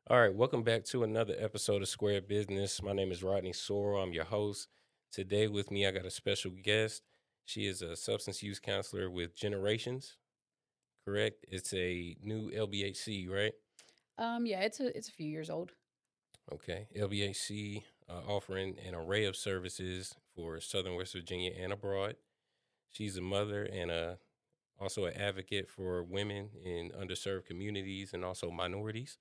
All right, welcome back to another episode of Square Business. My name is Rodney Sorrell. I'm your host. Today with me, I got a special guest. She is a substance use counselor with Generations, correct? It's a new LBHC, right? Yeah, it's a few years old. Okay, LBHC offering an array of services for Southern West Virginia and abroad. She's a mother and also an advocate for women in underserved communities and also minorities.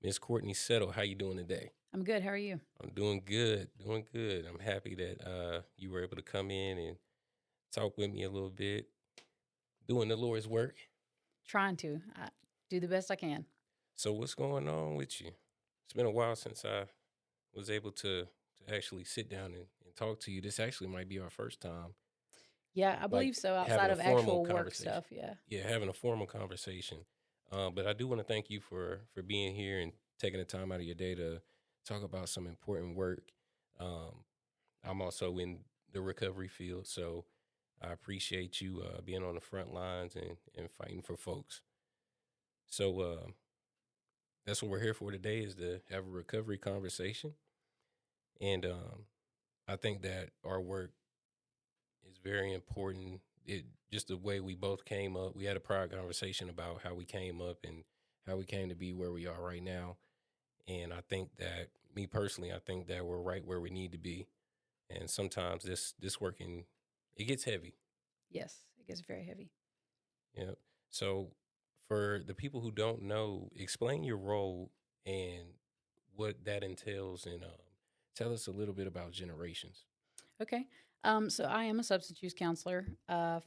Miss Quartney Settle, how you doing today? I'm good. How are you? I'm doing good, doing good. I'm happy that you were able to come in and talk with me a little bit, doing the Lord's work. Trying to do the best I can. So, what's going on with you? It's been a while since I was able to actually sit down and talk to you. This actually might be our first time, Yeah, I like believe so. having Outside a of formal actual work conversation. stuff, yeah. Yeah, having a formal conversation. But I do want to thank you for being here and taking the time out of your day to talk about some important work. Um, I'm also in the recovery field, so I appreciate you being on the front lines and fighting for folks. So that's what we're here for today is to have a recovery conversation. And I think that our work is very important. It just the way we both came up. We had a prior conversation about how we came up and how we came to be where we are right now. And I think that me personally, I think that we're right where we need to be. And sometimes this working it gets heavy. Yes, it gets very heavy. Yeah. So for the people who don't know, explain your role and what that entails, and tell us a little bit about generations. Okay. So I am a substance use counselor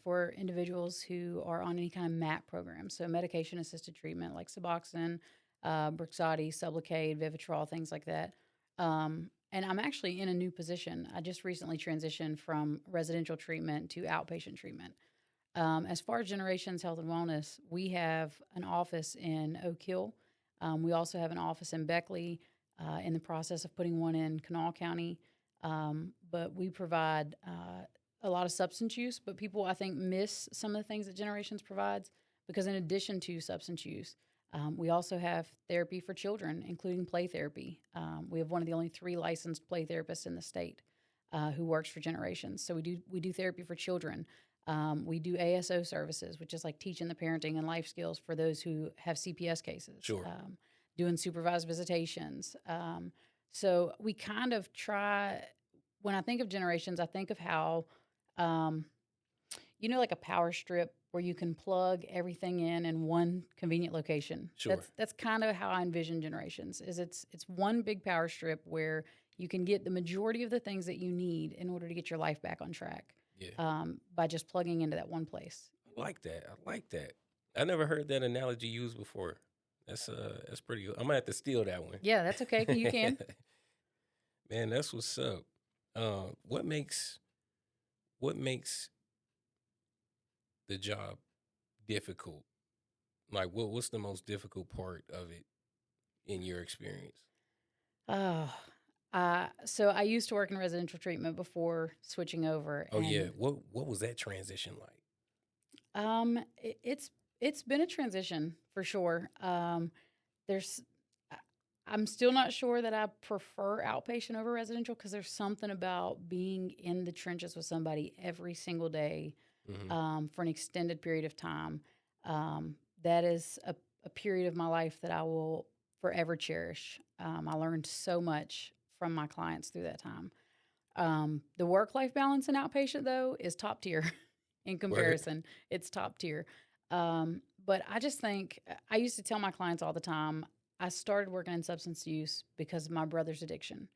for individuals who are on any kind of MAT program, so medication assisted treatment like Suboxone, Brixadi, Sublocade, Vivitrol, things like that. And I'm actually in a new position. I just recently transitioned from residential treatment to outpatient treatment. As far as Generations Health and Wellness, we have an office in Oak Hill. We also have an office in Beckley, in the process of putting one in Kanawha County. But we provide a lot of substance use, but people, I think, miss some of the things that Generations provides because, in addition to substance use, we also have therapy for children, including play therapy. We have one of the only 3 licensed play therapists in the state who works for Generations. So we do therapy for children. We do ASO services, which is like teaching the parenting and life skills for those who have CPS cases, Sure. doing supervised visitations. So we kind of try, when I think of Generations, I think of how, um, like a power strip where you can plug everything in one convenient location. Sure. That's kind of how I envision Generations. Is it's one big power strip where you can get the majority of the things that you need in order to get your life back on track Yeah. by just plugging into that one place. I like that. I like that. I never heard that analogy used before. That's pretty good. I'm gonna have to steal that one. Yeah, that's okay. You can. Man, that's what's up. What makes the job difficult? Like what's the most difficult part of it in your experience? Oh, so I used to work in residential treatment before switching over, Oh yeah. and What was that transition like? it's been a transition for sure. There's I- I'm still not sure that I prefer outpatient over residential because there's something about being in the trenches with somebody every single day Mm-hmm. for an extended period of time. That is a period of my life that I will forever cherish. I learned so much from my clients through that time. The work life balance in outpatient, though, is top tier in Word. comparison. It's top tier. But I just think I used to tell my clients all the time I started working in substance use because of my brother's addiction.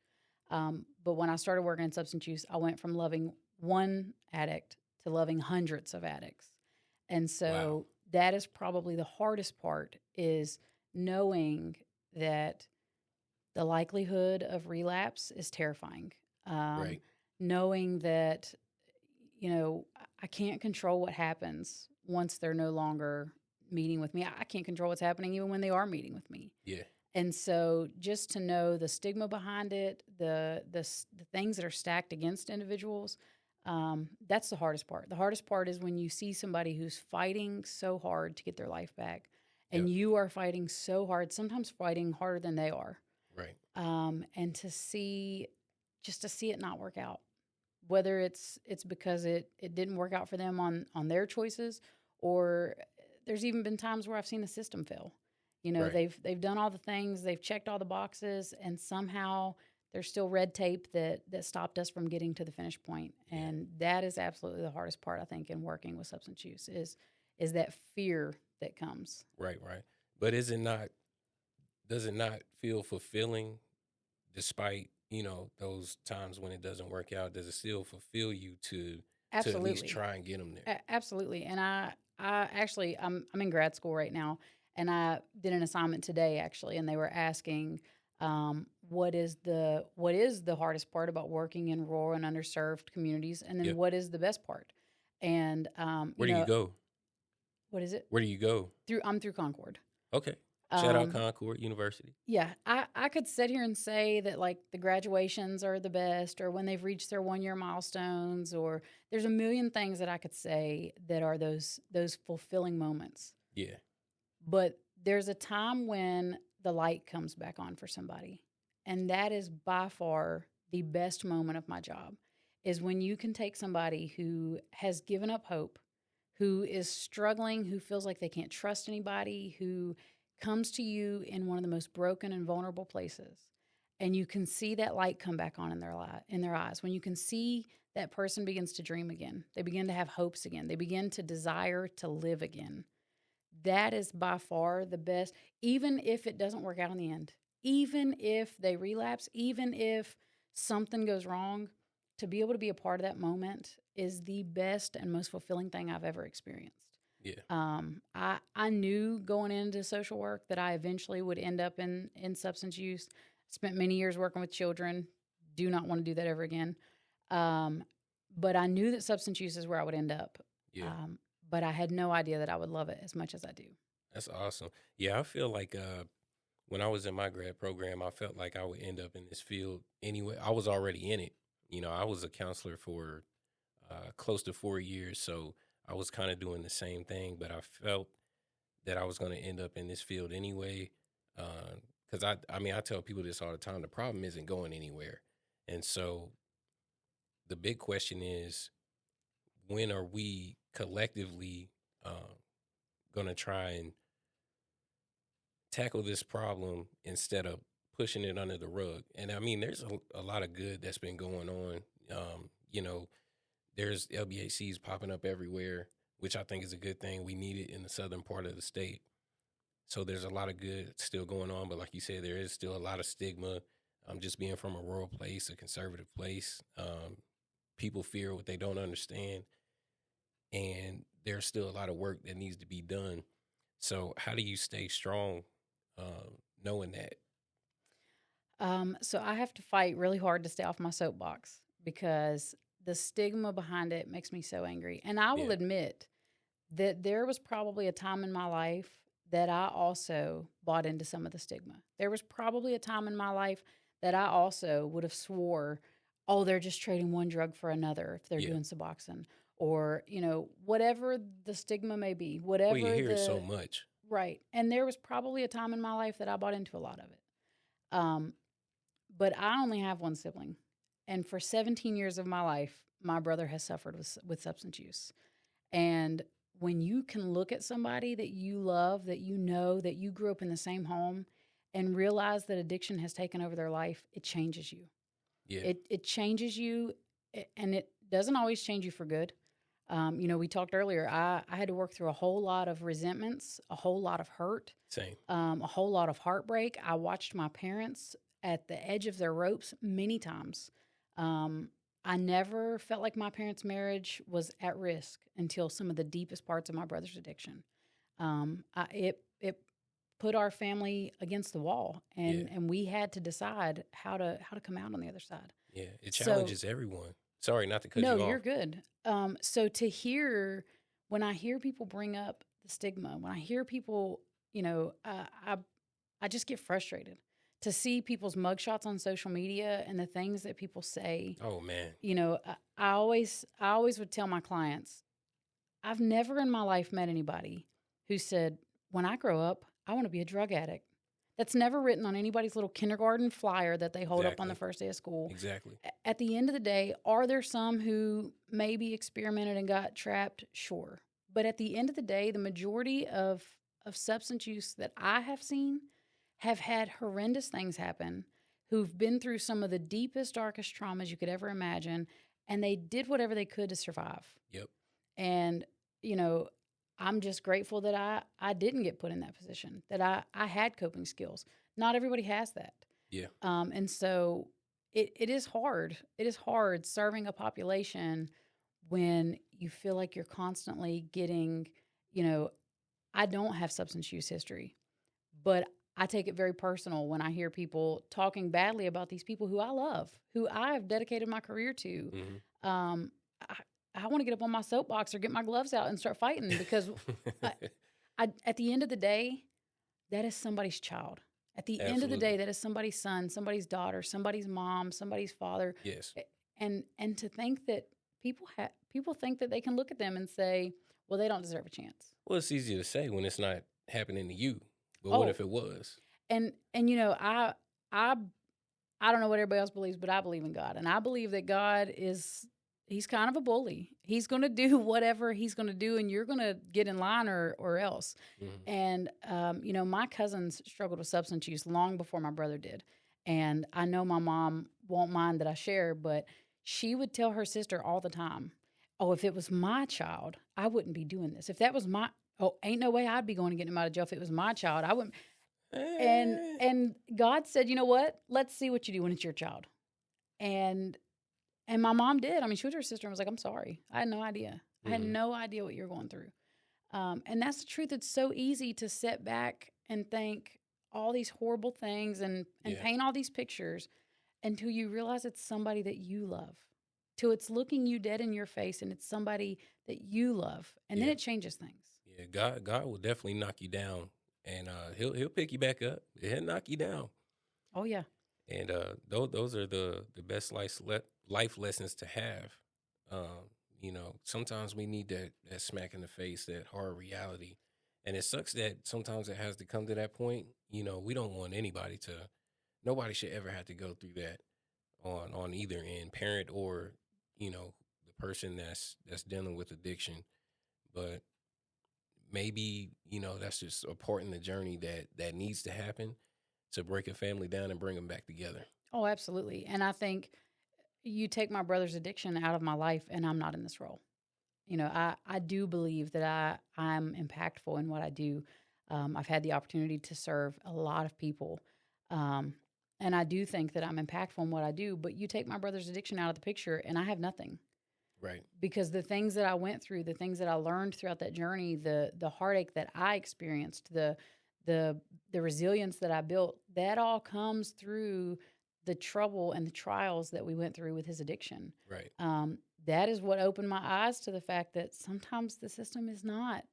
But when I started working in substance use, I went from loving one addict to loving hundreds of addicts. And Wow. so that is probably the hardest part is knowing that the likelihood of relapse is terrifying. Um, Right. knowing that, I can't control what happens once they're no longer meeting with me. I can't control what's happening even when they are meeting with me. Yeah. And so just to know the stigma behind it, the things that are stacked against individuals, that's the hardest part. The hardest part is when you see somebody who's fighting so hard to get their life back, and you are fighting so hard, sometimes fighting harder than they are. Right. And to see it not work out, whether it's because it didn't work out for them on their choices, or there's even been times where I've seen a system fail. You know, Right. they've done all the things, they've checked all the boxes, and somehow there's still red tape that stopped us from getting to the finish point. Yeah. And that is absolutely the hardest part, I think, in working with substance use is that fear that comes. Right. Right. But does it not feel fulfilling despite, those times when it doesn't work out? Does it still fulfill you to at least Absolutely. try and get them there? Absolutely. And I actually, I'm in grad school right now, and I did an assignment today actually, and they were asking, what is the hardest part about working in rural and underserved communities, and then Yep. what is the best part? And Where do you go? what is it? Where do you go? I'm through Concord. Okay. Shout out Um, Concord University. Yeah, I could sit here and say that like the graduations are the best, or when they've reached their 1 year milestones, or there's a million things that I could say that are those fulfilling moments. Yeah. But there's a time when the light comes back on for somebody, and that is by far the best moment of my job. Is when you can take somebody who has given up hope, who is struggling, who feels like they can't trust anybody, who comes to you in one of the most broken and vulnerable places, and you can see that light come back on in their eyes. When you can see that person begins to dream again, they begin to have hopes again, they begin to desire to live again. That is by far the best, even if it doesn't work out in the end, even if they relapse, even if something goes wrong. To be able to be a part of that moment is the best and most fulfilling thing I've ever experienced. Yeah. I knew going into social work that I eventually would end up in substance use. Spent many years working with children. Do not want to do that ever again. But I knew that substance use is where I would end up. Yeah. But I had no idea that I would love it as much as I do. That's awesome. Yeah, I feel like when I was in my grad program, I felt like I would end up in this field anyway. I was already in it. I was a counselor for close to 4 years, so I was kind of doing the same thing, but I felt that I was going to end up in this field anyway. Because I tell people this all the time. The problem isn't going anywhere, and so the big question is, when are we collectively going to try and tackle this problem instead of pushing it under the rug? And I mean, there's a lot of good that's been going on. There's LBACs popping up everywhere, which I think is a good thing. We need it in the southern part of the state. So there's a lot of good still going on. But like you said, there is still a lot of stigma. Just being from a rural place, a conservative place, people fear what they don't understand. And there's still a lot of work that needs to be done. So how do you stay strong knowing that? So I have to fight really hard to stay off my soapbox because the stigma behind it makes me so angry. And I will admit that there was probably a time in my life that I also bought into some of the stigma. There was probably a time in my life that I also would have swore, oh, they're just trading one drug for another if they're doing Suboxone, or, whatever the stigma may be, whatever. Well, you hear it so much. Right. And there was probably a time in my life that I bought into a lot of it. But I only have one sibling. And for 17 years of my life, my brother has suffered with substance use. And when you can look at somebody that you love, that you know, that you grew up in the same home, and realize that addiction has taken over their life, it changes you. Yeah. It changes you, and it doesn't always change you for good. We talked earlier, I had to work through a whole lot of resentments, a whole lot of hurt. Same. A whole lot of heartbreak. I watched my parents at the edge of their ropes many times. I never felt like my parents' marriage was at risk until some of the deepest parts of my brother's addiction. It put our family against the wall, and we had to decide how to come out on the other side. Yeah, it challenges everyone. Sorry, not to cut you off. No, you're good. So when I hear people bring up the stigma, when I hear people, I just get frustrated to see people's mugshots on social media and the things that people say. Oh man. I always would tell my clients, I've never in my life met anybody who said, when I grow up, I want to be a drug addict. That's never written on anybody's little kindergarten flyer that they hold up on the first day of school. Exactly. At the end of the day, are there some who maybe experimented and got trapped? Sure. But at the end of the day, the majority of substance use that I have seen have had horrendous things happen, who've been through some of the deepest, darkest traumas you could ever imagine, and they did whatever they could to survive. Yep. And, you know, I'm just grateful that I didn't get put in that position, that I had coping skills. Not everybody has that. Yeah. And so it is hard. It is hard serving a population when you feel like you're constantly getting, you know, I don't have substance use history, but I take it very personal when I hear people talking badly about these people who I love, who I have dedicated my career to. Mm-hmm. I want to get up on my soapbox or get my gloves out and start fighting because at the end of the day, that is somebody's child. At the end of the day, that is somebody's son, somebody's daughter, somebody's mom, somebody's father. Yes. And to think that people think that they can look at them and say, well, they don't deserve a chance. Well, it's easy to say when it's not happening to you, but what if it was? And you know, I don't know what everybody else believes, but I believe in God, and I believe that God He's kind of a bully. He's going to do whatever he's going to do, and you're going to get in line or else. Mm-hmm. And, you know, my cousins struggled with substance use long before my brother did. And I know my mom won't mind that I share, but she would tell her sister all the time, oh, if it was my child, I wouldn't be doing this. If that was ain't no way I'd be going to get him out of jail. If it was my child, I wouldn't. And God said, you know what? Let's see what you do when it's your child. And my mom did. I mean, she went to her sister and was like, I'm sorry. I had no idea. Mm-hmm. I had no idea what you're going through. And that's the truth. It's so easy to sit back and think all these horrible things and paint all these pictures until you realize it's somebody that you love. Till it's looking you dead in your face and it's somebody that you love. And then it changes things. Yeah, God will definitely knock you down. And he'll pick you back up. He'll knock you down. Oh, yeah. And those are the best life lessons to have. You know, sometimes we need that smack in the face, that hard reality. And it sucks that sometimes it has to come to that point. You know, we don't want nobody should ever have to go through that on either end, parent or, you know, the person that's dealing with addiction. But maybe, you know, that's just a part in the journey that needs to happen to break a family down and bring them back together. Oh, absolutely. And I think you take my brother's addiction out of my life and I'm not in this role. You know, I do believe that I'm impactful in what I do. I've had the opportunity to serve a lot of people. And I do think that I'm impactful in what I do, but you take my brother's addiction out of the picture and I have nothing. Right. Because the things that I went through, the things that I learned throughout that journey, the heartache that I experienced, the resilience that I built, that all comes through the trouble and the trials that we went through with his addiction. Right. That is what opened my eyes to the fact that sometimes the system is not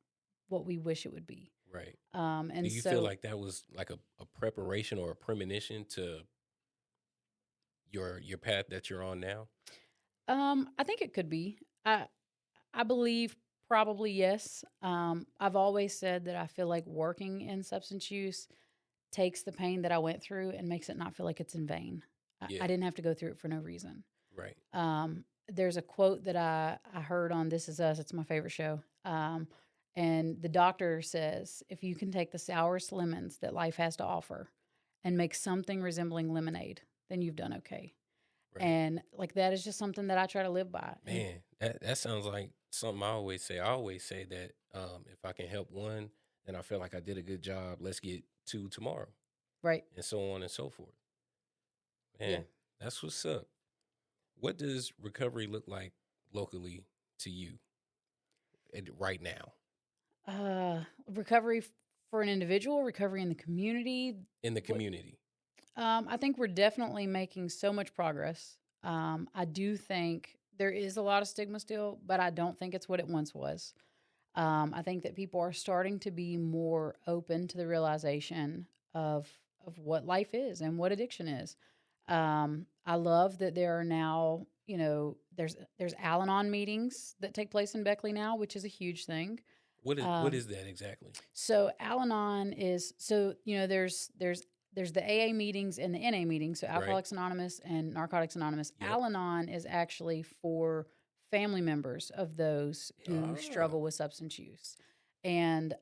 what we wish it would be. Right. And do you feel like that was like a preparation or a premonition to your path that you're on now? I think it could be. I believe probably yes. I've always said that I feel like working in substance use takes the pain that I went through and makes it not feel like it's in vain. I didn't have to go through it for no reason. Right. There's a quote that I heard on This Is Us. It's my favorite show. And the doctor says, if you can take the sourest lemons that life has to offer and make something resembling lemonade, then you've done okay. Right. And like that is just something that I try to live by. Man, that sounds like something I always say. I always say that if I can help one, then I feel like I did a good job. Let's get 2 tomorrow. Right. And so on and so forth. Man, that's what's up. What does recovery look like locally to you right now? Recovery for an individual, recovery in the community. In the community. I think we're definitely making so much progress. I do think there is a lot of stigma still, but I don't think it's what it once was. I think that people are starting to be more open to the realization of what life is and what addiction is. I love that there are now, you know, there's Al-Anon meetings that take place in Beckley now, which is a huge thing. What is that exactly? So Al-Anon is there's the AA meetings and the NA meetings, so Right. Alcoholics Anonymous and Narcotics Anonymous. Yep. Al-Anon is actually for family members of those who Ah, struggle with substance use. And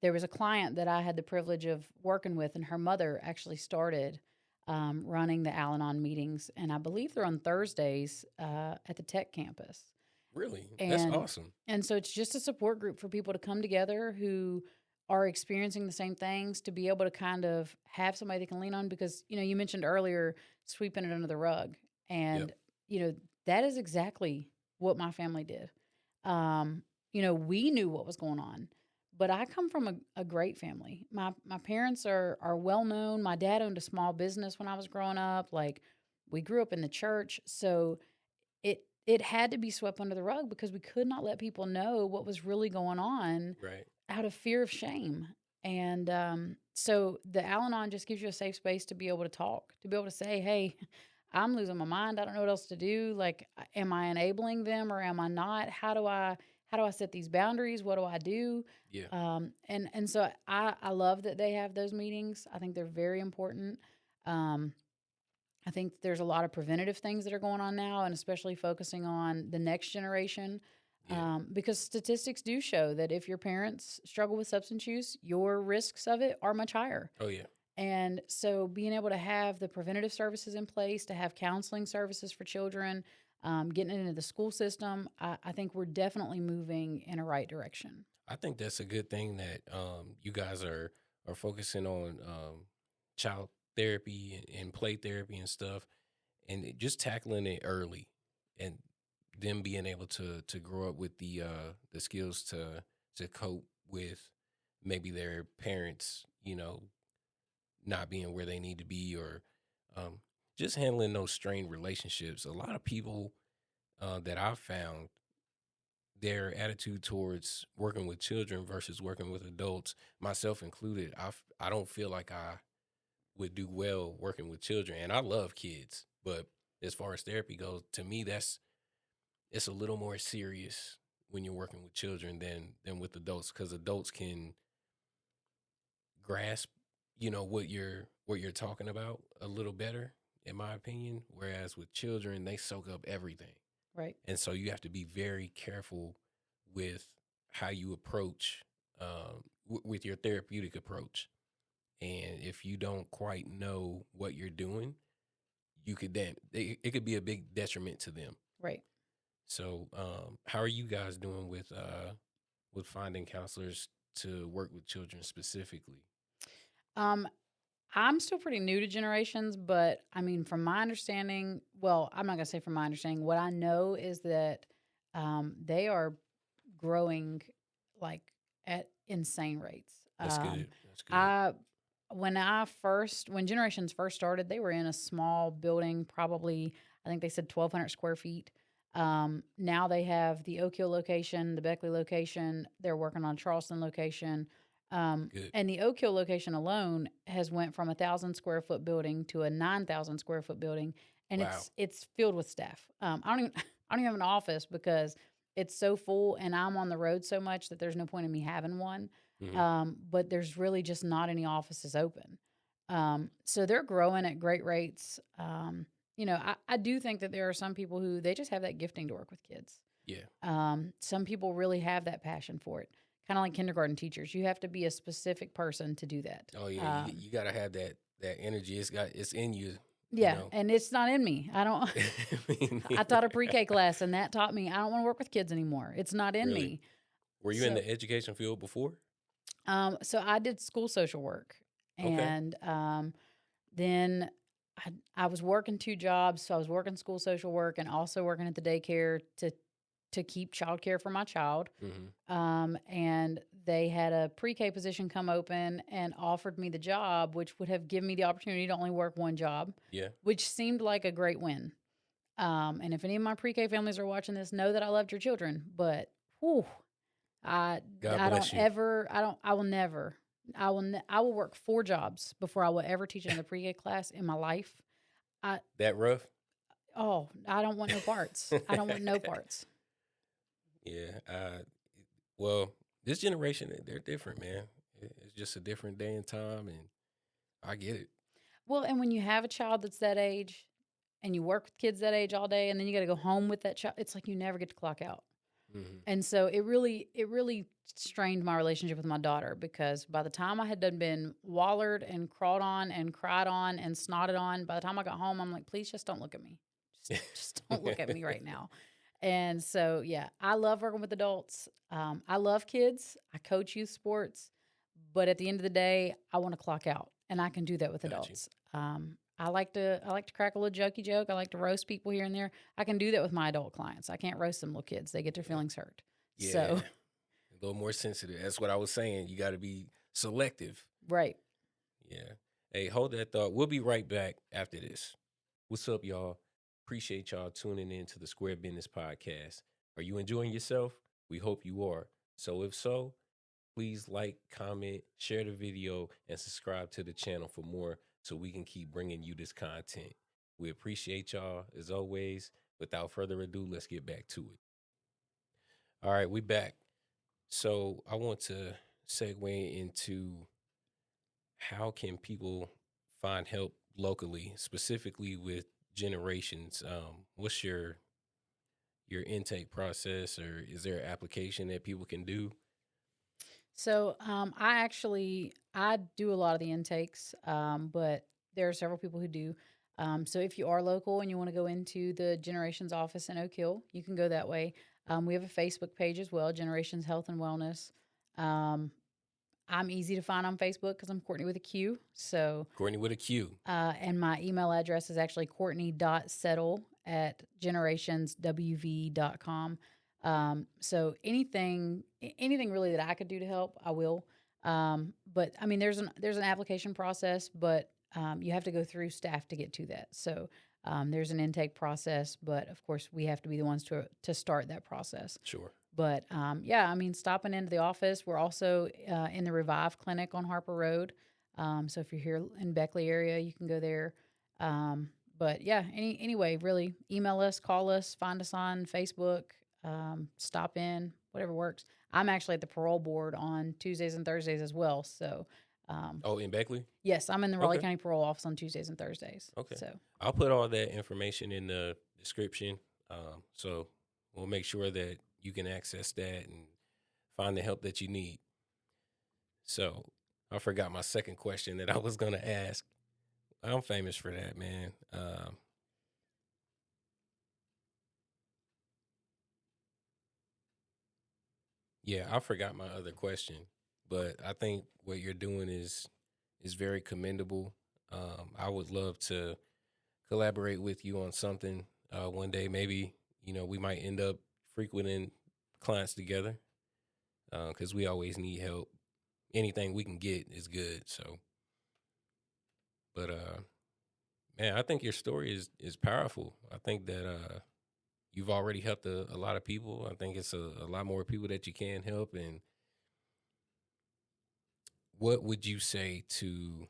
there was a client that I had the privilege of working with, and her mother actually started running the Al-Anon meetings, and I believe they're on Thursdays at the tech campus. really? That's And awesome. and so it's just a support group for people to come together who are experiencing the same things, to be able to kind of have somebody they can lean on, because you mentioned earlier sweeping it under the rug, Yep. and that is exactly what my family did. We knew what was going on, but I come from a great family. My parents are well known. My dad owned a small business when I was growing up. Like, we grew up in the church, so it had to be swept under the rug because we could not let people know what was really going on Right. out of fear of shame. And so the Al-Anon just gives you a safe space to be able to talk, to be able to say, hey, I'm losing my mind. I don't know what else to do. Like, am I enabling them or am I not? How do I set these boundaries? What do I do? Yeah. And so I love that they have those meetings. I think they're very important. Um, I think there's a lot of preventative things that are going on now, and especially focusing on the next generation, Yeah. because statistics do show that if your parents struggle with substance use, your risks of it are much higher. Oh yeah. And so being able to have the preventative services in place, to have counseling services for children, getting it into the school system, I think we're definitely moving in a right direction. I think that's a good thing that you guys are focusing on child therapy and play therapy and stuff, and just tackling it early, and them being able to grow up with the skills to cope with maybe their parents, not being where they need to be, or um, just handling those strained relationships. A lot of people that I've found, their attitude towards working with children versus working with adults, myself included, I don't feel like I would do well working with children, and I love kids, but as far as therapy goes, to me, it's a little more serious when you're working with children than with adults, because adults can grasp, what you're talking about a little better, in my opinion. Whereas with children, they soak up everything, Right. and so you have to be very careful with how you approach with your therapeutic approach. And if you don't quite know what you're doing, you could then it could be a big detriment to them. Right. So, how are you guys doing with finding counselors to work with children specifically? Um, I'm still pretty new to generations, but I mean, from my understanding, well, I'm not going to say from my understanding, what I know is that they are growing like at insane rates. That's good. That's good. I when generations first started, they were in a small building, probably I think they said 1,200 square feet. Now they have the Oak Hill location, the Beckley location. They're working on Charleston location. Good. And the Oak Hill location alone has went from 1,000 square foot building to a 9,000 square foot building, and Wow. it's filled with staff. I don't even I don't even have an office because it's so full, and I'm on the road so much that there's no point in me having one. Hmm. But there's really just not any offices open. So they're growing at great rates. I do think that there are some people who they just have that gifting to work with kids. Yeah. Some people really have that passion for it, kind of like kindergarten teachers. You have to be a specific person to do that. Oh yeah. You got to have that energy. It's in you. You Yeah, know. and it's not in me. I don't. I taught a pre-K class, and that taught me I don't want to work with kids anymore. It's not in Really? me. Were you in the education field before? So I did school social work, Okay. and then I was working two jobs. So I was working school social work and also working at the daycare to keep childcare for my child. Hmm. And they had a pre-K position come open and offered me the job, which would have given me the opportunity to only work one job, Yeah. which seemed like a great win. And if any of my pre-K families are watching this, know that I loved your children, but whew, God I bless don't you. ever, I will never, I will work four jobs before I will ever teach another pre-K class in my life. I, That rough? I don't want no parts. I don't want no parts. Yeah. Well, this generation, they're different, man. It's just a different day and time, and I get it. Well, and when you have a child that's that age and you work with kids that age all day and then you got to go home with that child, it's like you never get to clock out. Hmm. And so it really strained my relationship with my daughter because by the time I had done been wallered and crawled on and cried on and snotted on, by the time I got home, I'm like, please just don't look at me. Just don't look at me right now. And so, yeah, I love working with adults. I love kids. I coach youth sports, but at the end of the day, I want to clock out, and I can do that with Got you. adults. I like to crack a little jokey joke. I like to roast people here and there. I can do that with my adult clients. I can't roast them little kids. They get their feelings hurt. Yeah, So, a little more sensitive. That's what I was saying. You got to be selective. right. Yeah. Hey, hold that thought. We'll be right back after this. What's up, y'all? Appreciate y'all tuning in to the Square Business Podcast. Are you enjoying yourself? We hope you are. So if so, please like, comment, share the video, and subscribe to the channel for more so we can keep bringing you this content. We appreciate y'all as always. Without further ado, let's get back to it. All right, we back. So I want to segue into how can people find help locally, specifically with generations. What's your intake process, or is there an application that people can do? So, I do a lot of the intakes, but there are several people who do. So if you are local and you want to go into the Generations office in Oak Hill, you can go that way. We have a Facebook page as well, Generations Health and Wellness. Um, I'm easy to find on Facebook because I'm Quartney with a Q. So, Quartney with a Q. and my email address is actually Quartney.settle@generationswv.com. So anything really that I could do to help, I will. But I mean, there's an application process, but you have to go through staff to get to that. So there's an intake process, but of course we have to be the ones to start that process. Sure. But yeah, I mean, stopping into the office. We're also in the Revive Clinic on Harper Road. So if you're here in Beckley area, you can go there. But yeah, anyway, really email us, call us, find us on Facebook, stop in, whatever works. I'm actually at the parole board on Tuesdays and Thursdays as well. So, Oh, in Beckley? yes, I'm in the Raleigh Okay. County Parole Office on Tuesdays and Thursdays. Okay. So, I'll put all that information in the description. So we'll make sure that you can access that and find the help that you need. So I forgot my second question that I was going to ask. I'm famous for that, man. Yeah, I forgot my other question, but I think what you're doing is very commendable. I would love to collaborate with you on something one day. Maybe we might end up frequenting clients together because we always need help. Anything we can get is good. So, but man, I think your story is powerful. I think that you've already helped a lot of people. I think it's a lot more people that you can help. And what would you say to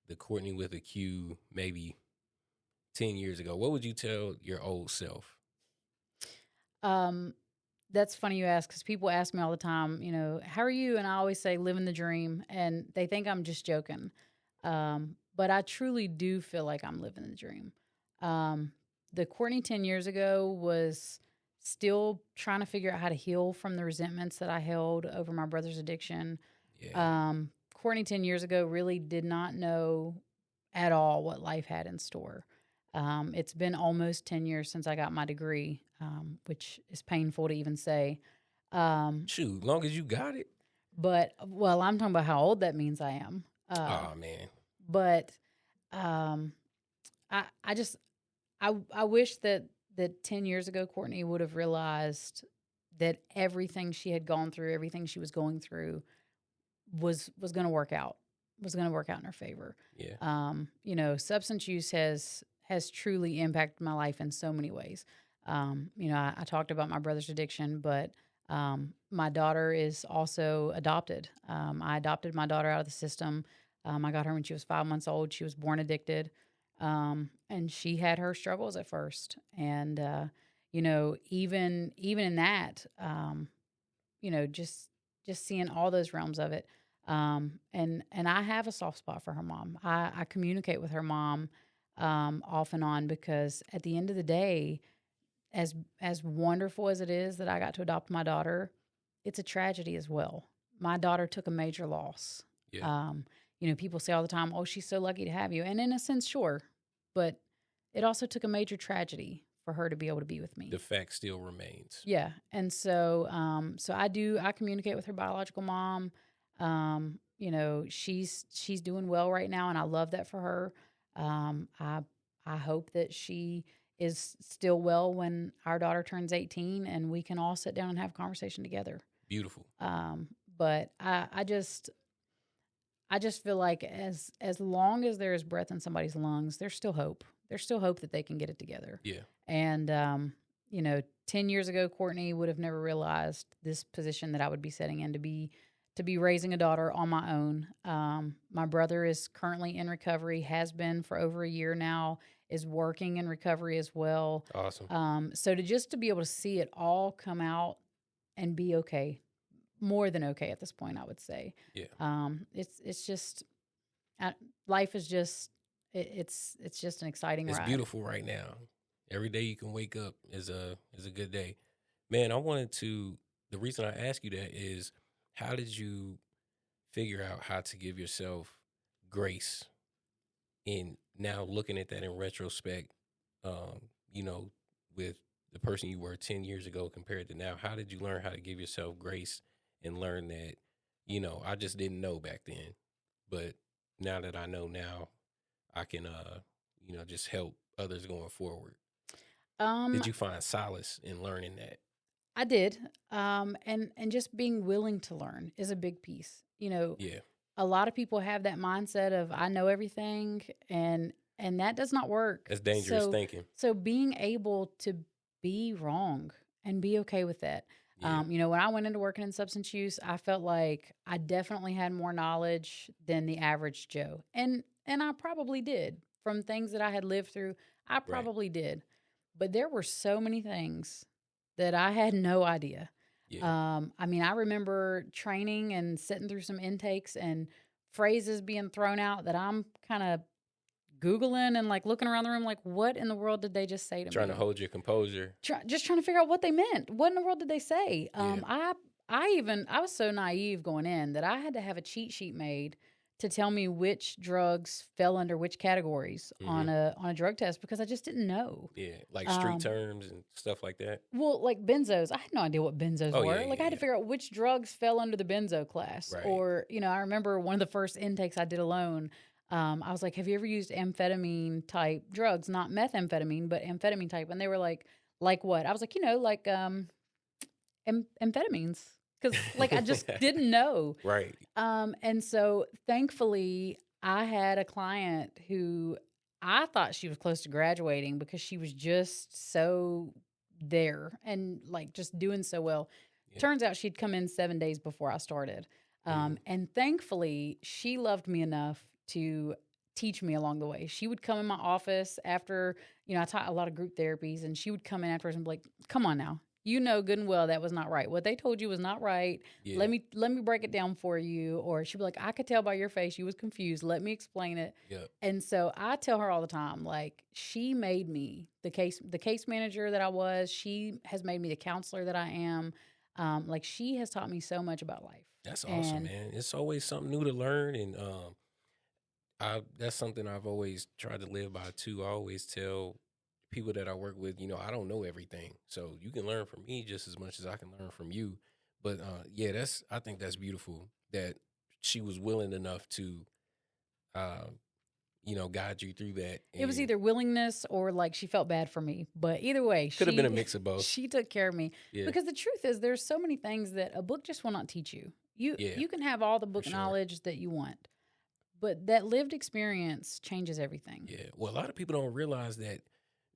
the Courtney with a Q maybe 10 years ago? What would you tell your old self? that's funny you ask because people ask me all the time, how are you? And I always say, living the dream. And they think I'm just joking. But I truly do feel like I'm living the dream. The Courtney 10 years ago was still trying to figure out how to heal from the resentments that I held over my brother's addiction. Yeah. Courtney 10 years ago really did not know at all what life had in store. It's been almost 10 years since I got my degree, which is painful to even say. Shoot, long as you got it. But, well, I'm talking about how old that means I am. Oh man. But I wish that 10 years ago, Courtney would have realized that everything she had gone through, everything she was going through was going to work out, was going to work out in her favor. Yeah. Substance use has truly impacted my life in so many ways. I talked about my brother's addiction, but my daughter is also adopted. I adopted my daughter out of the system. I got her when she was 5 months old. She was born addicted. And she had her struggles at first. And, even in that, just seeing all those realms of it. And I have a soft spot for her mom. I communicate with her mom off and on, because at the end of the day, as wonderful as it is that I got to adopt my daughter, it's a tragedy as well. My daughter took a major loss. Yeah. People say all the time, "Oh, she's so lucky to have you," and in a sense, sure, but it also took a major tragedy for her to be able to be with me. The fact still remains. Yeah, and so I communicate with her biological mom. She's doing well right now, and I love that for her. I hope that she is still well when our daughter turns 18, and we can all sit down and have a conversation together. Beautiful. But I just feel like as long as there is breath in somebody's lungs, there's still hope. There's still hope that they can get it together. Yeah. And 10 years ago, Quartney would have never realized this position that I would be setting in, to be raising a daughter on my own. My brother is currently in recovery, has been for over a year now, is working in recovery as well. Awesome. So to be able to see it all come out and be okay, more than okay at this point, I would say. Yeah. It's just life is just it's just an exciting It's ride. beautiful right now. Every day you can wake up is a good day. Man, the reason I ask you that is, how did you figure out how to give yourself grace? And now looking at that in retrospect, you know, with the person you were 10 years ago compared to now, how did you learn how to give yourself grace and learn that, I just didn't know back then, but now that I know now, I can, just help others going forward. Did you find solace in learning that? I did. And just being willing to learn is a big piece. Yeah. A lot of people have that mindset of, I know everything, and that does not work. That's dangerous thinking. So being able to be wrong and be okay with that. Yeah. When I went into working in substance use, I felt like I definitely had more knowledge than the average Joe. And I probably did, from things that I had lived through. I probably did. But there were so many things that I had no idea. Yeah. I remember training and sitting through some intakes and phrases being thrown out that I'm kind of Googling and like looking around the room like, what in the world did they just say to me? Trying to hold your composure. Just trying to figure out what they meant. What in the world did they say? Yeah. I was so naive going in that I had to have a cheat sheet made to tell me which drugs fell under which categories on a drug test, because I just didn't know. Yeah, like street terms and stuff like that. Well, like benzos, I had no idea what benzos were. Yeah, I had to figure out which drugs fell under the benzo class. Right. Or, I remember one of the first intakes I did alone. I was like, have you ever used amphetamine type drugs? Not methamphetamine, but amphetamine type. And they were like what? I was like, amphetamines. Because I just didn't know. Right. And so thankfully I had a client who I thought she was close to graduating, because she was just so there and just doing so well. Yeah. Turns out she'd come in 7 days before I started. And thankfully she loved me enough to teach me along the way. She would come in my office after, I taught a lot of group therapies, and she would come in afterwards and be like, come on now. You know good and well that was not right. What they told you was not right. Yeah. Let me break it down for you. Or she'd be like, I could tell by your face you was confused. Let me explain it. Yep. And so I tell her all the time, she made me the case manager that I was. She has made me the counselor that I am. She has taught me so much about life. That's awesome, man. It's always something new to learn, and that's something I've always tried to live by too. I always tell people that I work with, I don't know everything, so you can learn from me just as much as I can learn from you. But I think that's beautiful that she was willing enough to, guide you through that. It was either willingness or she felt bad for me, but either way, could have been a mix of both. She took care of me, because the truth is, there's so many things that a book just will not teach you. You can have all the book knowledge that you want, but that lived experience changes everything. Yeah. Well, a lot of people don't realize that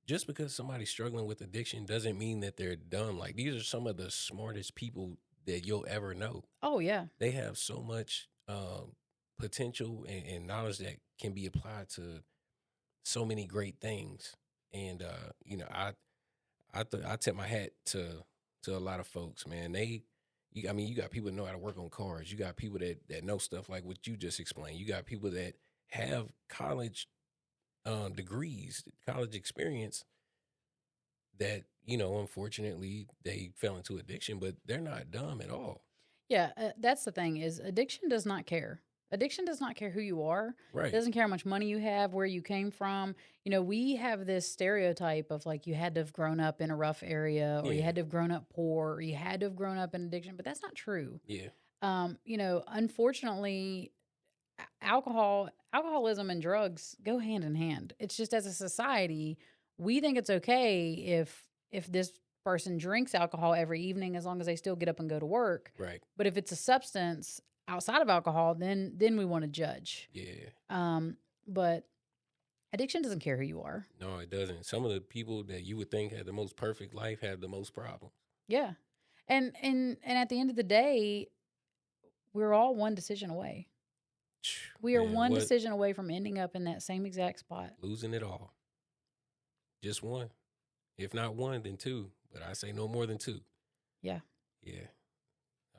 just because somebody's struggling with addiction doesn't mean that they're dumb. These are some of the smartest people that you'll ever know. Oh, yeah. They have so much potential and knowledge that can be applied to so many great things. And, I tip my hat to a lot of folks, man. I mean, you got people that know how to work on cars. You got people that know stuff like what you just explained. You got people that have college degrees, college experience that, unfortunately they fell into addiction, but they're not dumb at all. Yeah, that's the thing is addiction does not care. Addiction does not care who you are. It Right. doesn't care how much money you have, where you came from. We have this stereotype of like you had to have grown up in a rough area or you Yeah. had to have grown up poor or you had to have grown up in addiction, but that's not true. Yeah. Unfortunately, alcoholism and drugs go hand in hand. It's just as a society, we think it's okay if this person drinks alcohol every evening as long as they still get up and go to work. Right. But if it's a substance outside of alcohol, then we want to judge. Yeah. But addiction doesn't care who you are. No, it doesn't. Some of the people that you would think had the most perfect life have the most problems. Yeah. And at the end of the day, we're all one decision away. We are one decision away from ending up in that same exact spot. Losing it all. Just one. If not one, then two. But I say no more than two. Yeah. Yeah.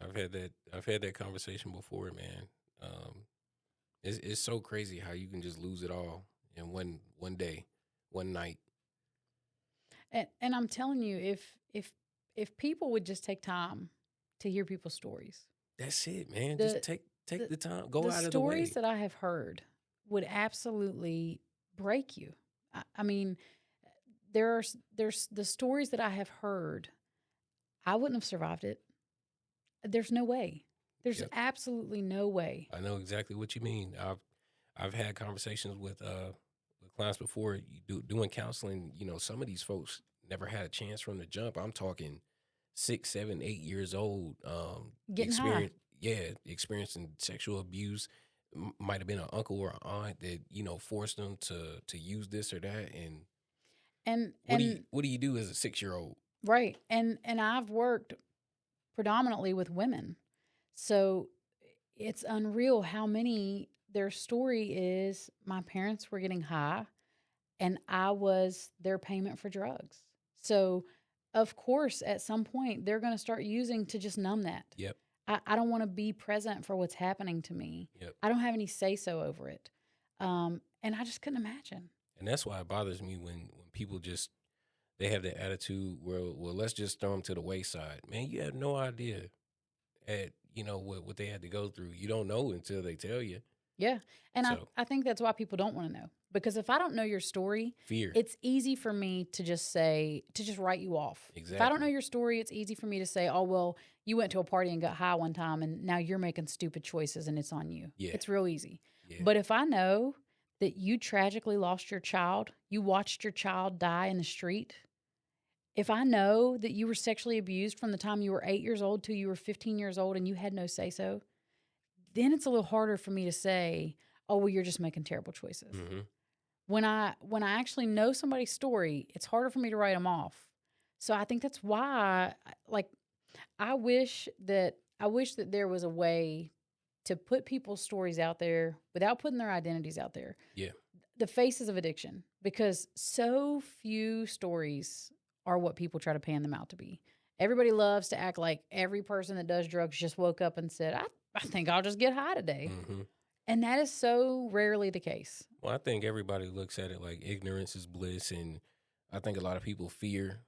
I've had that conversation before, man. It's so crazy how you can just lose it all in one day, one night. And I'm telling you, if people would just take time to hear people's stories. That's it, man. Just take the time. Go out of the way. The stories that I have heard would absolutely break you. I mean, there's the stories that I have heard. I wouldn't have survived it. There's no way. There's absolutely no way. I know exactly what you mean. I've had conversations with clients before doing counseling. Some of these folks never had a chance from the jump. I'm talking 6, 7, 8 years old. Getting high. Yeah, experiencing sexual abuse. Might have been an uncle or an aunt that forced them to use this or that. And what do you do as a 6-year-old? Right, and I've worked predominantly with women, so it's unreal how many their story is. My parents were getting high, and I was their payment for drugs. So, of course, at some point they're going to start using to just numb that. Yep. I don't want to be present for what's happening to me. Yep. I don't have any say-so over it. And I just couldn't imagine. And that's why it bothers me when people just, they have the attitude, well, let's just throw them to the wayside. Man, you have no idea at, what they had to go through. You don't know until they tell you. Yeah. And I think that's why people don't want to know. Because if I don't know your story, fear. It's easy for me to just write you off. Exactly. If I don't know your story, it's easy for me to say, oh, well, you went to a party and got high one time and now you're making stupid choices and it's on you. Yeah. It's real easy. Yeah. But if I know that you tragically lost your child, you watched your child die in the street, if I know that you were sexually abused from the time you were 8 years old till you were 15 years old and you had no say-so, then it's a little harder for me to say, oh, well, you're just making terrible choices. Mm-hmm. When I actually know somebody's story, it's harder for me to write them off. So I think that's why, I wish that there was a way to put people's stories out there without putting their identities out there. Yeah. The faces of addiction, because so few stories are what people try to pan them out to be. Everybody loves to act like every person that does drugs just woke up and said, I think I'll just get high today. Mm-hmm. And that is so rarely the case. Well, I think everybody looks at it like ignorance is bliss. And I think a lot of people fear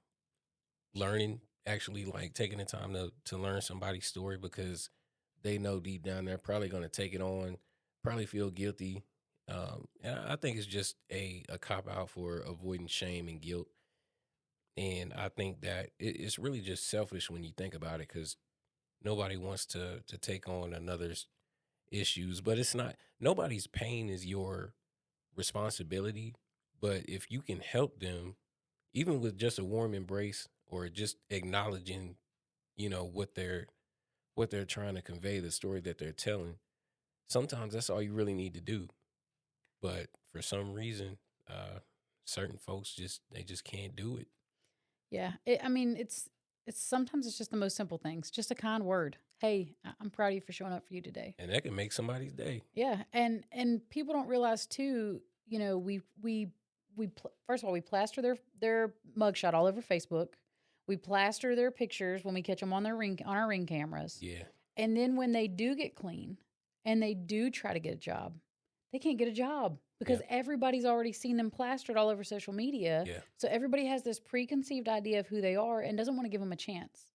learning, actually like taking the time to learn somebody's story, because they know deep down they're probably going to take it on, probably feel guilty. And I think it's just a cop-out for avoiding shame and guilt. And I think that it's really just selfish when you think about it, because nobody wants to take on another's issues. But it's not, nobody's pain is your responsibility. But if you can help them, even with just a warm embrace or just acknowledging, what they're trying to convey, the story that they're telling, sometimes that's all you really need to do. But for some reason, certain folks they just can't do it. Yeah. It's sometimes it's just the most simple things. Just a kind word. Hey, I'm proud of you for showing up for you today. And that can make somebody's day. Yeah. And people don't realize too, we first of all, we plaster their mugshot all over Facebook. We plaster their pictures when we catch them on our ring cameras. Yeah. And then when they do get clean and they do try to get a job, they can't get a job because everybody's already seen them plastered all over social media. Yeah. So everybody has this preconceived idea of who they are and doesn't want to give them a chance.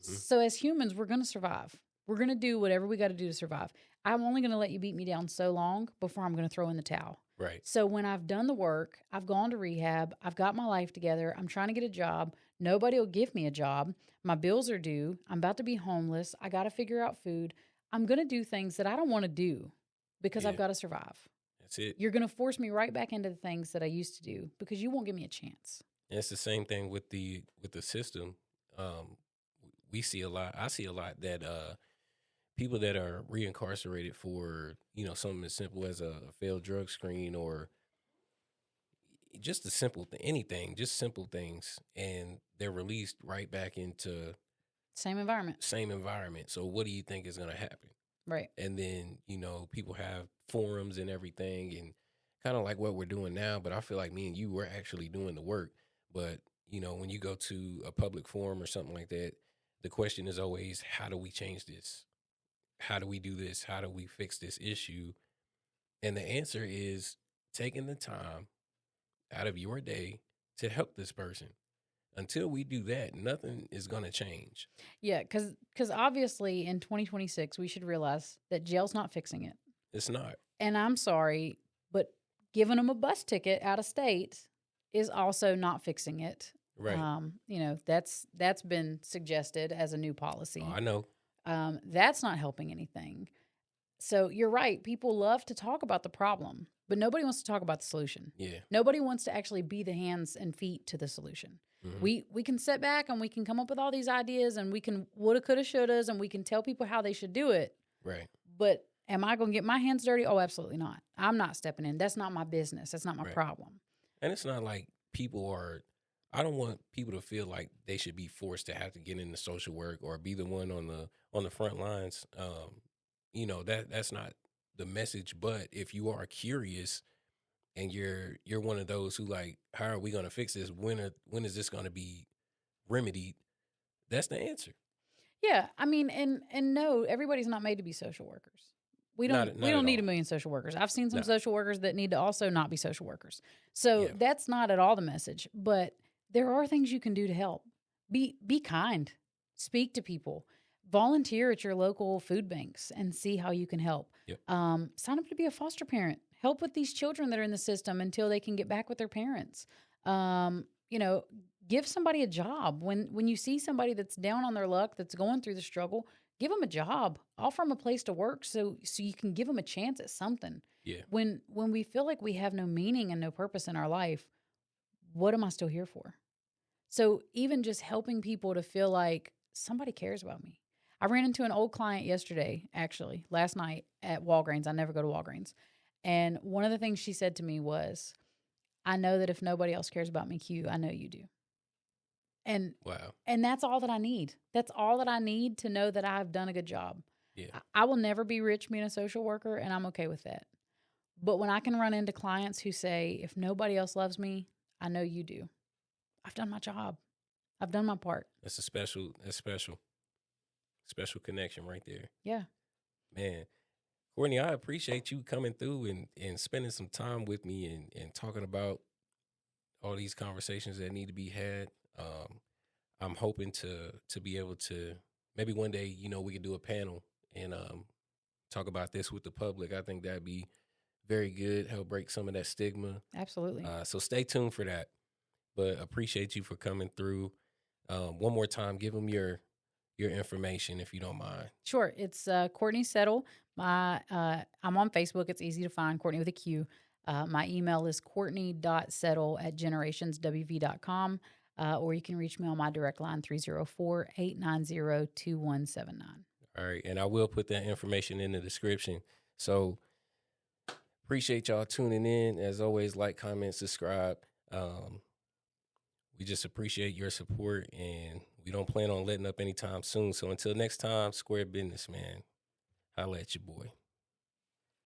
Mm-hmm. So as humans, we're going to survive. We're going to do whatever we got to do to survive. I'm only going to let you beat me down so long before I'm going to throw in the towel. Right. So when I've done the work, I've gone to rehab, I've got my life together, I'm trying to get a job, nobody will give me a job, my bills are due, I'm about to be homeless, I got to figure out food, I'm going to do things that I don't want to do because I've got to survive. That's it. You're going to force me right back into the things that I used to do because you won't give me a chance. And it's the same thing with the system. We see a lot. I see a lot that people that are reincarcerated for, something as simple as a failed drug screen or just a simple anything, just simple things, and they're released right back into same environment. So what do you think is going to happen? Right. And then, people have forums and everything and kind of like what we're doing now, but I feel like me and you were actually doing the work. But, when you go to a public forum or something like that, the question is always, how do we change this? How do we do this? How do we fix this issue? And the answer is taking the time out of your day to help this person. Until we do that, nothing is going to change. Yeah, because obviously in 2026, we should realize that jail's not fixing it. It's not. And I'm sorry, but giving them a bus ticket out of state is also not fixing it. Right. That's been suggested as a new policy. Oh, I know. That's not helping anything. So you're right. People love to talk about the problem, but nobody wants to talk about the solution. Yeah. Nobody wants to actually be the hands and feet to the solution. Mm-hmm. We can sit back and we can come up with all these ideas and we can woulda, coulda, shouldas, and we can tell people how they should do it. Right. But am I going to get my hands dirty? Oh, absolutely not. I'm not stepping in. That's not my business. That's not my problem. And it's not like I don't want people to feel like they should be forced to have to get into social work or be the one on the front lines. That's not the message. But if you are curious and you're one of those who like, how are we going to fix this? When is this going to be remedied? That's the answer. Yeah, I mean, and no, everybody's not made to be social workers. We don't need a million social workers. I've seen some social workers that need to also not be social workers. So that's not at all the message. But there are things you can do to help. Be kind. Speak to people. Volunteer at your local food banks and see how you can help. Yep. Sign up to be a foster parent. Help with these children that are in the system until they can get back with their parents. Give somebody a job. When you see somebody that's down on their luck, that's going through the struggle, give them a job. Offer them a place to work so you can give them a chance at something. Yeah. When we feel like we have no meaning and no purpose in our life, what am I still here for? So even just helping people to feel like somebody cares about me. I ran into an old client last night at Walgreens. I never go to Walgreens. And one of the things she said to me was, I know that if nobody else cares about me, Q, I know you do. And wow. And that's all that I need. That's all that I need to know that I've done a good job. Yeah. I will never be rich being a social worker, and I'm okay with that. But when I can run into clients who say, if nobody else loves me, I know you do. I've done my job. I've done my part. That's special connection right there. Yeah. Man, Quartney, I appreciate you coming through and spending some time with me and talking about all these conversations that need to be had. I'm hoping to be able to maybe one day, we could do a panel and talk about this with the public. I think that'd be very good. Help break some of that stigma. Absolutely. So stay tuned for that. But appreciate you for coming through. One more time, give them your information if you don't mind. Sure. It's Quartney Settle. I'm on Facebook. It's easy to find, Quartney with a Q. My email is quartney.settle@generationswv.com. Or you can reach me on my direct line, 304-890-2179. All right. And I will put that information in the description. So appreciate y'all tuning in. As always, like, comment, subscribe. We just appreciate your support, and we don't plan on letting up anytime soon. So until next time, square business, man. Holla at your boy.